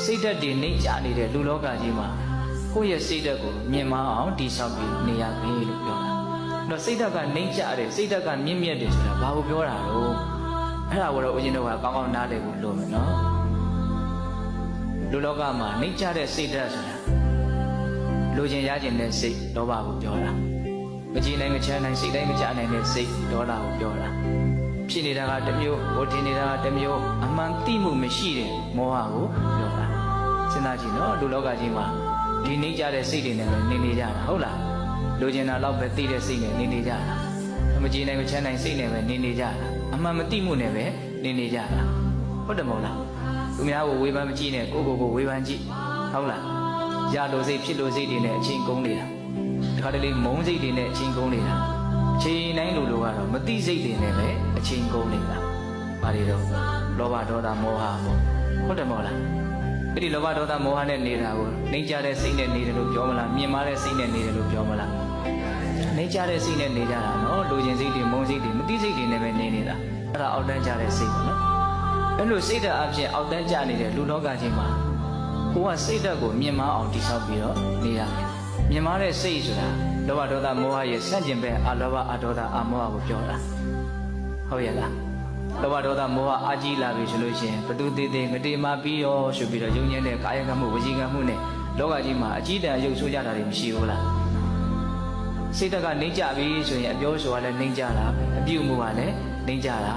စိတ်ဓာတ်တွေနှိမ့်ချနေတဲ့လူလောကကြီးမှာကိုယ့်ရဲ့စိတ်ဓာတ်ကိုမြင်မအောင်တည်ဆောက်ပြီးနေရပြီလို့ပြောတာ။တော့စိတ်ဓာတ်ကနှိမ့်ချတယ်စိတ်ဓာတ်ကမြင့်မြတ်တယ်ဆိုတာဘာကိုပြောတာတော့အဲ့ဒါကိုတော့ဦးဇင်းတို့ကကောင်းကောင်းနားလည်ဖို့လိုမယ်နော်။လူလောကမှာနှိမ့်ချတဲ့စိတ်ဓာတ်ဆိုတာလူချင်းရခြင်းတဲ့စိတ်လောဘကိုပြောတာ။မကြည်နိုင်မချမ်းနိုင်စိတ်တိုင်းမချနိုင်တဲ့စိတ်ဒေါသကိုပြောတာ။ဖြစ်နေတာကတစ်မျိုးဟိုထင်နေတာကတစ်မျိုးအမှန်သိမှုမရှိတဲ့မောဟကိုပြောတာစဉ်းစားကြည့်နော်လူလောကကြီးမှာဒီနှိမ့်ကြတဲ့စိတ်တွေနဲ့ပဲနေနေကြတာဟုတ်လားလူကျင်တာတော့ပဲသိတဲ့စိတ်နဲ့နေနေကြတာမကြည်နိုင်မချမ်းနိုင်စိတ်နဲ့ပဲနေနေကြတာအမှန်မသိမှုနဲ့ပဲနေနေကြတာဟုတ်တယ်မဟုတ်လားသူများကိုဝေဖန်မကြည့်နဲ့ကိုကိုဝေဖန်ကြည့်ဟုတ်လားရလို့စိတ်ဖြစ်လို့စိတ်တွေနဲ့အချင်းကုန်နေတာဒီခါတလေမုန်းစိတ်တွေနဲ့အချင်းကုန်နေတာချိန်တိုင်းလူလိုကတော့မသိစိတ်တွေနဲ့ပဲအချင်းကုန်နေတာဘာတွေတော့လောဘဒေါသမောဟပေါ့ဟုတ်တယ်မဟုတ်လားအဲ့ဒီလောဘဒေါသမောဟနဲ့နေတာကိုနှိမ့်ကြတဲ့စိတ်နဲ့နေတယ်လို့ပြောမလားမြင်မာတဲ့စိတ်နဲ့နေတယ်လို့ပြောမလားနှိမ့်ကြတဲ့စိတ်နဲ့နေကြတာနော်လူချင်းစိတ်တွေမုန်းစိတ်တွေမသိစိတ်တွေနဲ့ပဲနေနေတာအဲ့ဒါအောက်တန်းကြတဲ့စိတ်ပေါ့နော်အဲ့လိုစိတ်ဓာတ်အဖြစ်အောက်တန်းကြနေတဲ့လူလောကကြီးမှာကိုကစိတ်ဓာတ်ကိုမြင်မာအောင်တည်ဆောက်ပြီးတော့နေရတယ်မြင်မာတဲ့စိတ်ဆိုတာလောဘဒေါသမောဟရဲ့ဆန့်ကျင်ဘက်အလောဘအဒေါသအမောဟကိုပြောတာဟုတ်ရဲ့လားလောဘဒေါသမောဟအာကြီးလာပြီဆိုလို့ရှိရင်ဘသူသေးသေးမတေမာပြီးရောဆိုပြီးတော့ယုံညံ့တဲ့ကာယကံမှုဝစီကံမှုနဲ့လောကကြီးမှာအကြီးတန်းရုပ်ဆိုးကြတာတွေမရှိဘူးလားစိတ်ဓာတ်ကနှိမ့်ကြပြီဆိုရင်အပြောဆိုတာလည်းနှိမ့်ကြတာပဲအပြုမှုကလည်းနှိမ့်ကြတာ